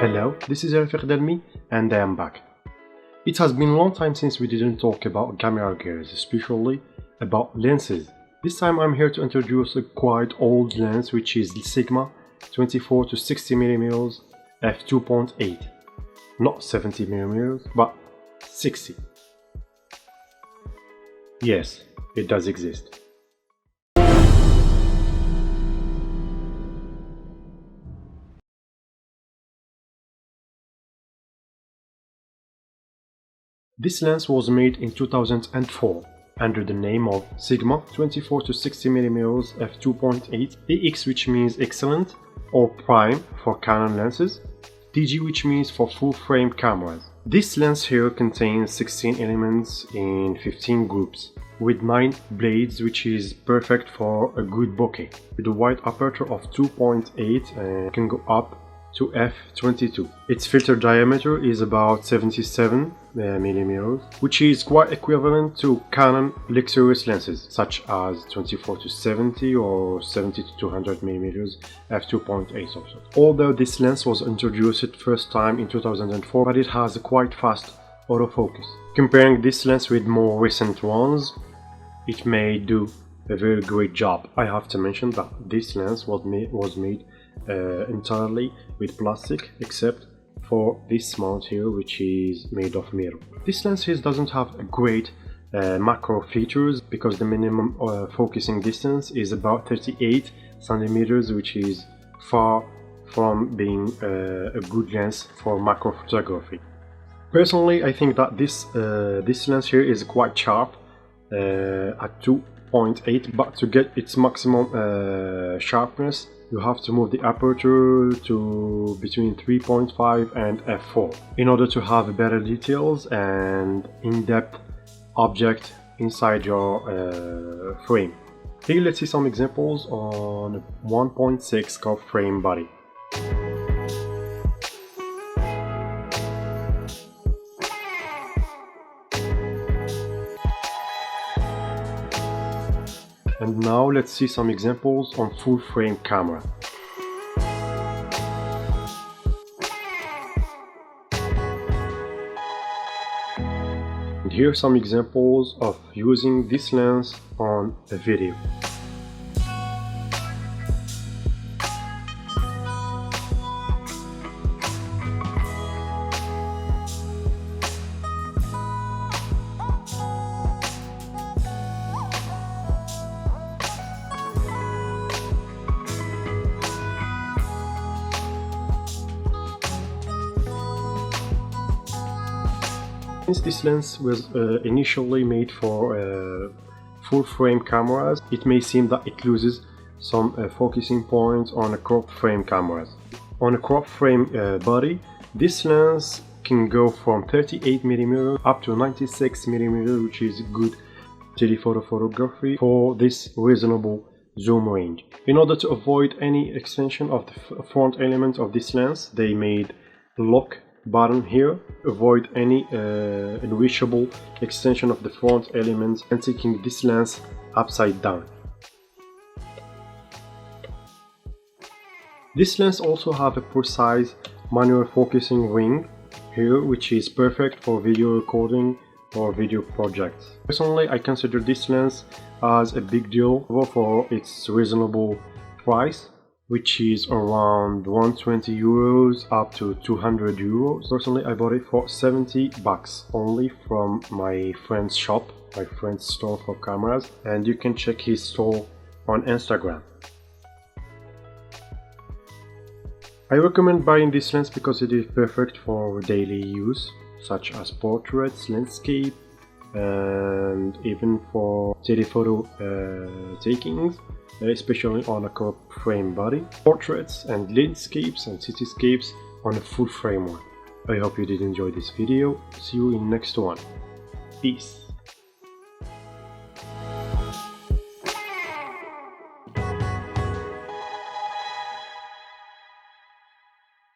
Hello, this is Rafik Delmi and I am back. It has been a long time since we didn't talk about camera gears, especially about lenses. This time I'm here to introduce a quite old lens, which is the Sigma 24 to 60mm f2.8. Not 70mm, but 60. Yes, it does exist. This lens was made in 2004 under the name of Sigma 24 to 60mm f2.8 EX, which means excellent or prime for Canon lenses, DG, which means for full frame cameras. This lens here contains 16 elements in 15 groups with 9 blades, which is perfect for a good bokeh. With a wide aperture of 2.8 and can go up to f22. Its filter diameter is about 77mm, which is quite equivalent to Canon luxurious lenses such as 24 to 70 or 70 to 200mm f2.8 also. Although this lens was introduced first time in 2004, but it has a quite fast autofocus. Comparing this lens with more recent ones, it may do a very great job. I have to mention that this lens was made entirely with plastic, except for this mount here, which is made of mirror. This lens here doesn't have a great macro features because the minimum focusing distance is about 38 centimeters, which is far from being a good lens for macro photography. Personally, I think that this lens here is quite sharp at 2.8, but to get its maximum sharpness, you have to move the aperture to between 3.5 and f4 in order to have better details and in-depth object inside your frame. Here let's see some examples on a 1.6 curved frame body. And now let's see some examples on full frame camera. And here are some examples of using this lens on a video. Since this lens was initially made for full frame cameras, it may seem that it loses some focusing points on a crop frame cameras. On a crop frame body, this lens can go from 38mm up to 96mm, which is good telephoto photography for this reasonable zoom range. In order to avoid any extension of the front element of this lens, they made a lock button here, avoid any unreachable extension of the front elements and taking this lens upside down. This lens also have a precise manual focusing ring here, which is perfect for video recording or video projects. Personally, I consider this lens as a big deal for its reasonable price, which is around 120 euros up to 200 euros. Personally, I bought it for 70 bucks only from my friend's shop, my friend's store for cameras, and you can check his store on Instagram. I recommend buying this lens because it is perfect for daily use, such as portraits, landscape, and even for telephoto takings, especially on a crop frame body, portraits and landscapes and cityscapes on a full frame one. I hope you did enjoy this video. See you in next one. Peace.